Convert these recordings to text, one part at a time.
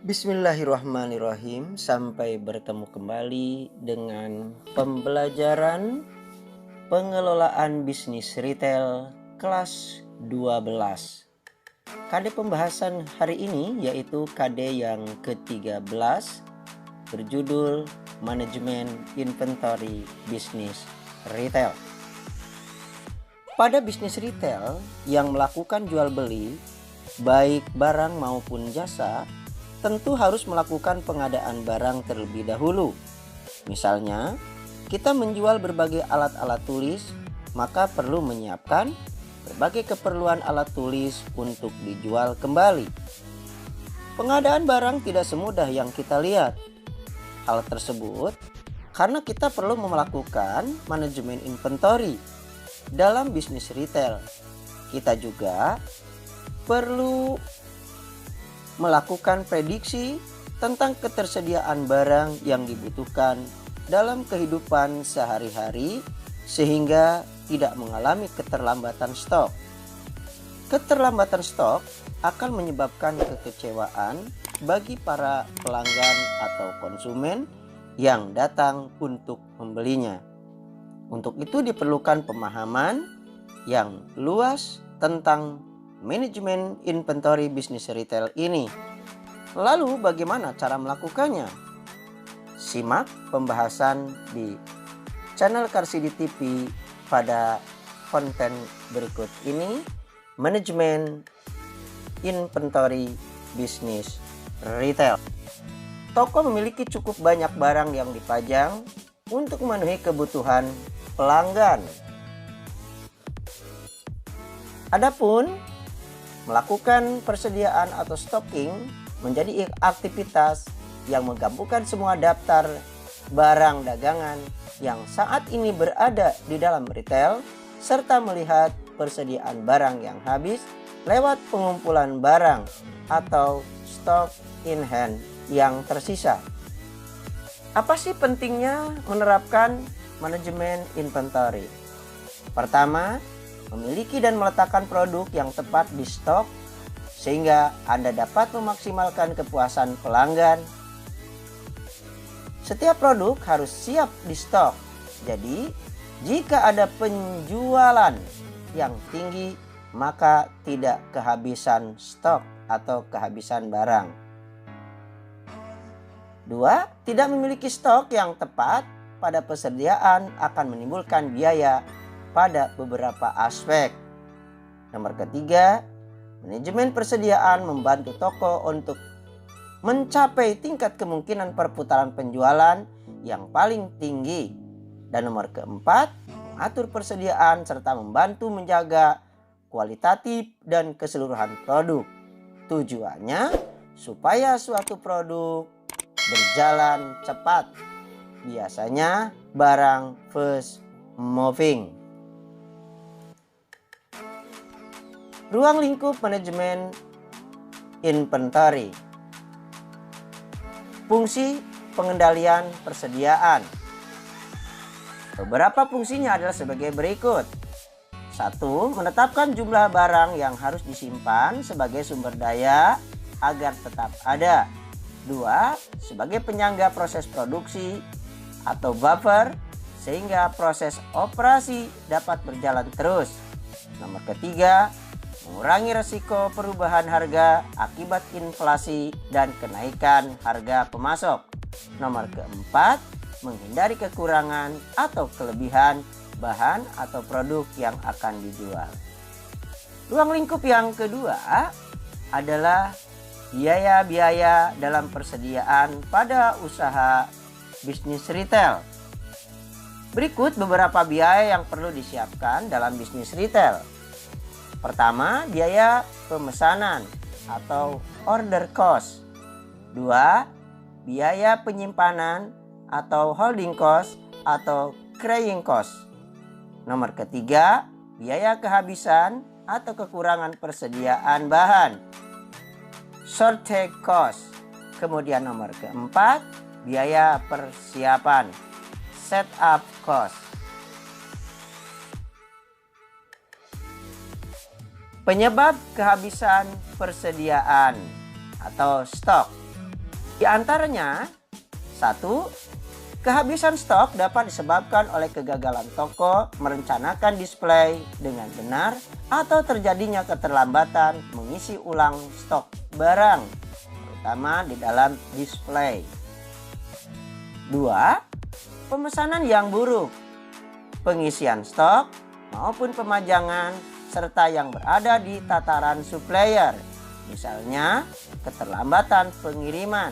Bismillahirrahmanirrahim. Sampai bertemu kembali dengan pembelajaran pengelolaan bisnis retail kelas 12. KD pembahasan hari ini yaitu KD yang ke-13 berjudul Manajemen Inventory Bisnis Retail. Pada bisnis retail yang melakukan jual beli baik barang maupun jasa, tentu harus melakukan pengadaan barang terlebih dahulu. Misalnya, kita menjual berbagai alat-alat tulis, maka perlu menyiapkan berbagai keperluan alat tulis untuk dijual kembali. Pengadaan barang tidak semudah yang kita lihat. Hal tersebut karena kita perlu melakukan manajemen inventory dalam bisnis retail. Kita juga perlu melakukan prediksi tentang ketersediaan barang yang dibutuhkan dalam kehidupan sehari-hari sehingga tidak mengalami keterlambatan stok. Keterlambatan stok akan menyebabkan kekecewaan bagi para pelanggan atau konsumen yang datang untuk membelinya. Untuk itu diperlukan pemahaman yang luas tentang manajemen inventory bisnis retail ini. Lalu bagaimana cara melakukannya? Simak pembahasan di channel Karsidi TV pada konten berikut ini, manajemen inventory bisnis retail. Toko memiliki cukup banyak barang yang dipajang untuk memenuhi kebutuhan pelanggan. Adapun melakukan persediaan atau stocking menjadi aktivitas yang menggabungkan semua daftar barang dagangan yang saat ini berada di dalam retail serta melihat persediaan barang yang habis lewat pengumpulan barang atau stock in hand yang tersisa. Apa sih pentingnya menerapkan manajemen inventory? Pertama, memiliki dan meletakkan produk yang tepat di stok sehingga Anda dapat memaksimalkan kepuasan pelanggan. Setiap produk harus siap di stok. Jadi, jika ada penjualan yang tinggi, maka tidak kehabisan stok atau kehabisan barang. 2. Tidak memiliki stok yang tepat pada persediaan akan menimbulkan biaya pada beberapa aspek. Nomor ketiga, manajemen persediaan membantu toko untuk mencapai tingkat kemungkinan perputaran penjualan yang paling tinggi. Dan nomor keempat, mengatur persediaan serta membantu menjaga kualitatif dan keseluruhan produk. Tujuannya supaya suatu produk berjalan cepat. Biasanya barang fast moving. Ruang lingkup manajemen inventory. Fungsi pengendalian persediaan. Beberapa fungsinya adalah sebagai berikut. 1. Menetapkan jumlah barang yang harus disimpan sebagai sumber daya agar tetap ada. 2. Sebagai penyangga proses produksi atau buffer sehingga proses operasi dapat berjalan terus. Nomor ketiga, mengurangi resiko perubahan harga akibat inflasi dan kenaikan harga pemasok. Nomor keempat, menghindari kekurangan atau kelebihan bahan atau produk yang akan dijual. Ruang lingkup yang kedua adalah biaya-biaya dalam persediaan pada usaha bisnis retail. Berikut beberapa biaya yang perlu disiapkan dalam bisnis retail. Pertama, biaya pemesanan atau order cost. 2. Biaya penyimpanan atau holding cost atau carrying cost. Nomor ketiga, biaya kehabisan atau kekurangan persediaan bahan, shortage cost. Kemudian nomor keempat, biaya persiapan, setup cost. Penyebab kehabisan persediaan atau stok. Di antaranya, 1. Kehabisan stok dapat disebabkan oleh kegagalan toko merencanakan display dengan benar atau terjadinya keterlambatan mengisi ulang stok barang, terutama di dalam display. 2. Pemesanan yang buruk, pengisian stok maupun pemajangan serta yang berada di tataran supplier, misalnya keterlambatan pengiriman.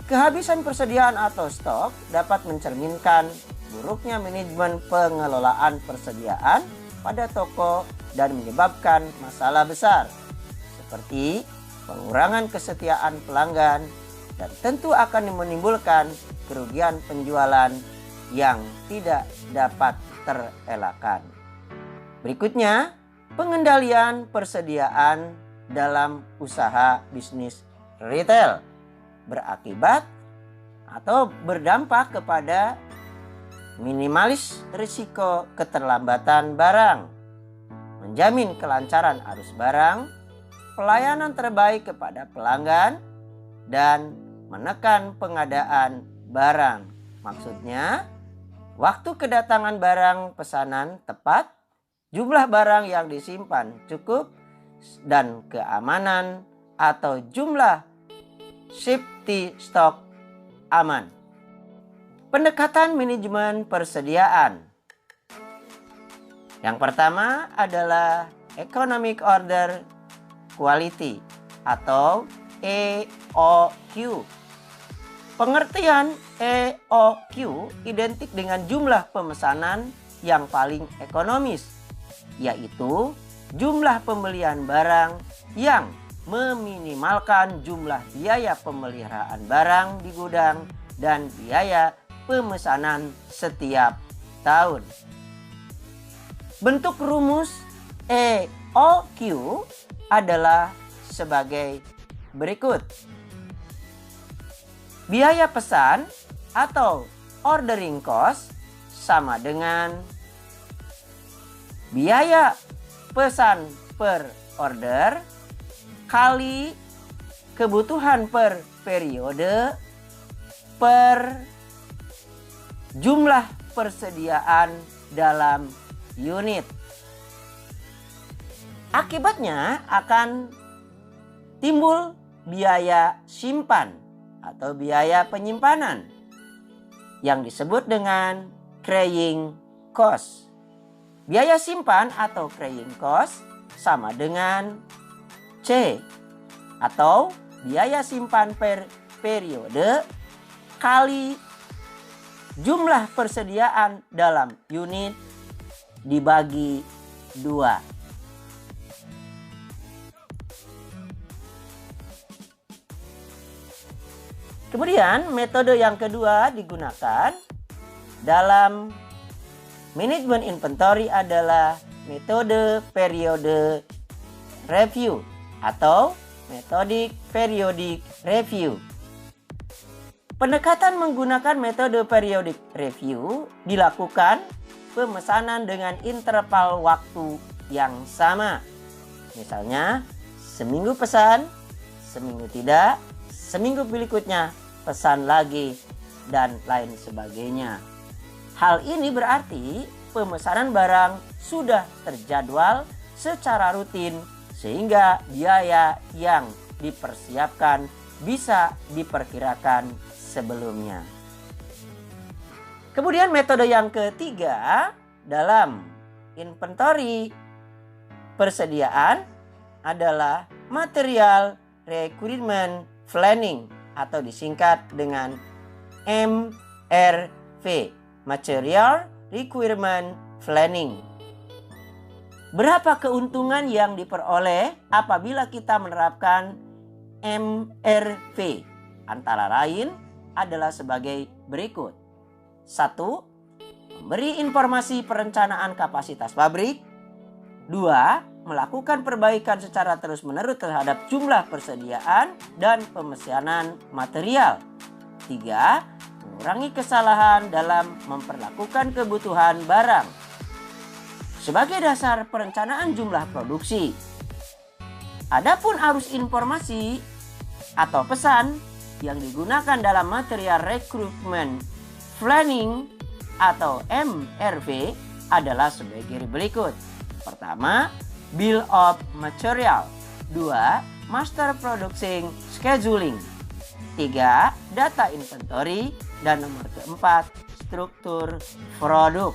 Kehabisan persediaan atau stok dapat mencerminkan buruknya manajemen pengelolaan persediaan pada toko dan menyebabkan masalah besar seperti pengurangan kesetiaan pelanggan dan tentu akan menimbulkan kerugian penjualan yang tidak dapat terelakkan. Berikutnya, pengendalian persediaan dalam usaha bisnis retail berakibat atau berdampak kepada minimalis risiko keterlambatan barang, menjamin kelancaran arus barang, pelayanan terbaik kepada pelanggan, dan menekan pengadaan barang. Maksudnya, waktu kedatangan barang pesanan tepat, jumlah barang yang disimpan cukup, dan keamanan atau jumlah safety stock aman. Pendekatan manajemen persediaan. Yang pertama adalah Economic Order Quality atau EOQ. Pengertian EOQ identik dengan jumlah pemesanan yang paling ekonomis, yaitu jumlah pembelian barang yang meminimalkan jumlah biaya pemeliharaan barang di gudang dan biaya pemesanan setiap tahun. Bentuk rumus EOQ adalah sebagai berikut. Biaya pesan atau ordering cost sama dengan biaya pesan per order kali kebutuhan per periode per jumlah persediaan dalam unit. Akibatnya akan timbul biaya simpan atau biaya penyimpanan yang disebut dengan carrying cost. Biaya simpan atau carrying cost sama dengan C atau biaya simpan per periode kali jumlah persediaan dalam unit dibagi 2. Kemudian metode yang kedua digunakan dalam manajemen inventory adalah metode periode review atau metode periodic review. Pendekatan menggunakan metode periodic review dilakukan pemesanan dengan interval waktu yang sama. Misalnya, seminggu pesan, seminggu tidak, seminggu berikutnya pesan lagi, dan lain sebagainya. Hal ini berarti pemesanan barang sudah terjadwal secara rutin sehingga biaya yang dipersiapkan bisa diperkirakan sebelumnya. Kemudian metode yang ketiga dalam inventory persediaan adalah material requirement planning atau disingkat dengan MRP, Material Requirement Planning. Berapa keuntungan yang diperoleh apabila kita menerapkan MRP? Antara lain adalah sebagai berikut. 1. Memberi informasi perencanaan kapasitas pabrik. 2. Melakukan perbaikan secara terus-menerus terhadap jumlah persediaan dan pemesanan material. 3. Mengurangi kesalahan dalam memperlakukan kebutuhan barang sebagai dasar perencanaan jumlah produksi. Adapun arus informasi atau pesan yang digunakan dalam material recruitment planning atau MRP adalah sebagai berikut. Pertama, bill of material. 2. Master producing scheduling. 3. Data inventory. Dan nomor keempat, struktur produk.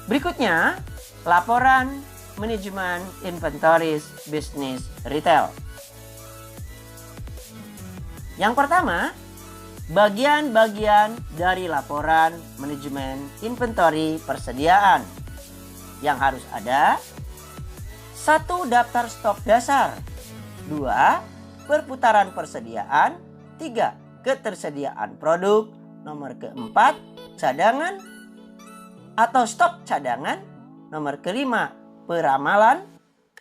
Berikutnya, laporan manajemen inventories bisnis retail. Yang pertama, bagian-bagian dari laporan manajemen inventory persediaan yang harus ada. 1. Daftar stok dasar. 2. Perputaran persediaan. 3. Ketersediaan produk. Nomor keempat, cadangan atau stok cadangan. Nomor kelima, peramalan.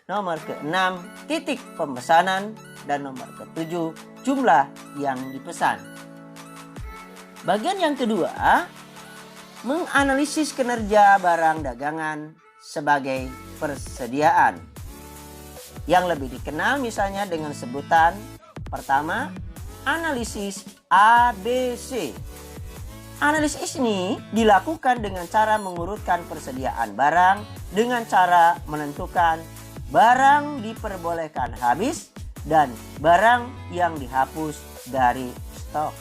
Nomor keenam, titik pemesanan. Dan nomor ketujuh, jumlah yang dipesan. Bagian yang kedua, menganalisis kinerja barang dagangan sebagai persediaan, yang lebih dikenal misalnya dengan sebutan pertama, analisis ABC. Analisis ini dilakukan dengan cara mengurutkan persediaan barang dengan cara menentukan barang diperbolehkan habis dan barang yang dihapus dari stok.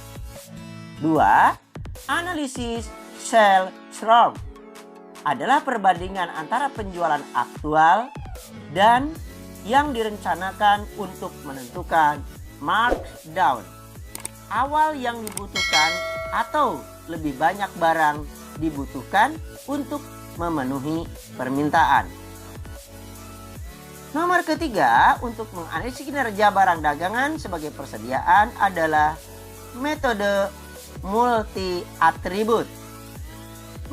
2. Analisis sell through adalah perbandingan antara penjualan aktual dan yang direncanakan untuk menentukan markdown. Awal yang dibutuhkan atau lebih banyak barang dibutuhkan untuk memenuhi permintaan. Nomor ketiga, untuk menganalisis kinerja barang dagangan sebagai persediaan adalah metode multi atribut.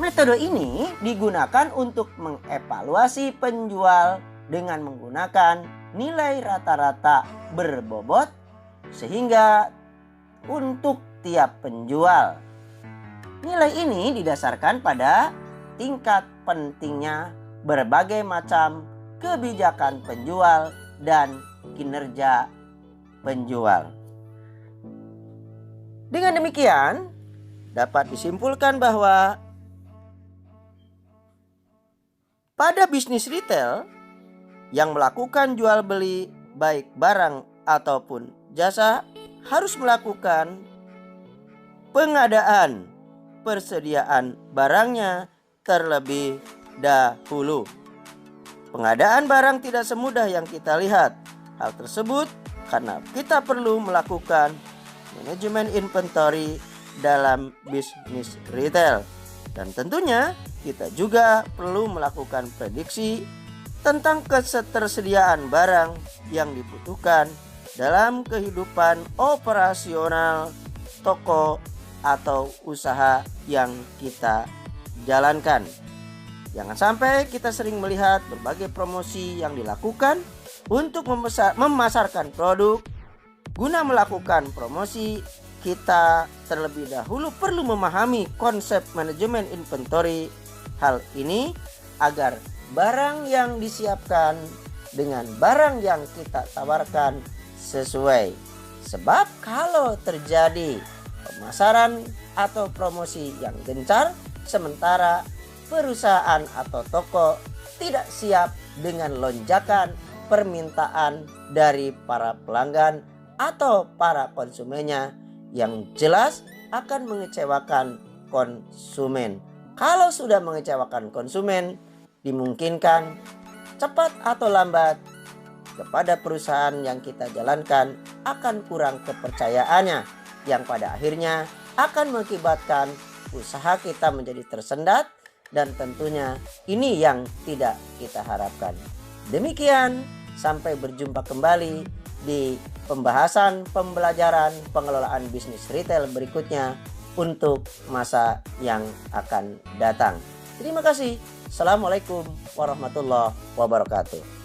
Metode ini digunakan untuk mengevaluasi penjual dengan menggunakan nilai rata-rata berbobot sehingga untuk tiap penjual. Nilai ini didasarkan pada tingkat pentingnya berbagai macam kebijakan penjual dan kinerja penjual. Dengan demikian, dapat disimpulkan bahwa pada bisnis retail yang melakukan jual beli baik barang ataupun jasa harus melakukan pengadaan persediaan barangnya terlebih dahulu. Pengadaan barang tidak semudah yang kita lihat. Hal tersebut karena kita perlu melakukan manajemen inventory dalam bisnis retail. Dan tentunya kita juga perlu melakukan prediksi tentang ketersediaan barang yang dibutuhkan dalam kehidupan operasional toko atau usaha yang kita jalankan. Jangan sampai kita sering melihat berbagai promosi yang dilakukan untuk memasarkan produk. Guna melakukan promosi, kita terlebih dahulu perlu memahami konsep manajemen inventory. Hal ini agar barang yang disiapkan dengan barang yang kita tawarkan sesuai. Sebab kalau terjadi pemasaran atau promosi yang gencar, sementara perusahaan atau toko tidak siap dengan lonjakan permintaan dari para pelanggan atau para konsumennya, yang jelas akan mengecewakan konsumen. Kalau sudah mengecewakan konsumen, dimungkinkan cepat atau lambat kepada perusahaan yang kita jalankan akan kurang kepercayaannya, yang pada akhirnya akan mengakibatkan usaha kita menjadi tersendat. Dan tentunya ini yang tidak kita harapkan. Demikian, sampai berjumpa kembali di pembahasan pembelajaran pengelolaan bisnis retail berikutnya untuk masa yang akan datang. Terima kasih. Assalamualaikum warahmatullahi wabarakatuh.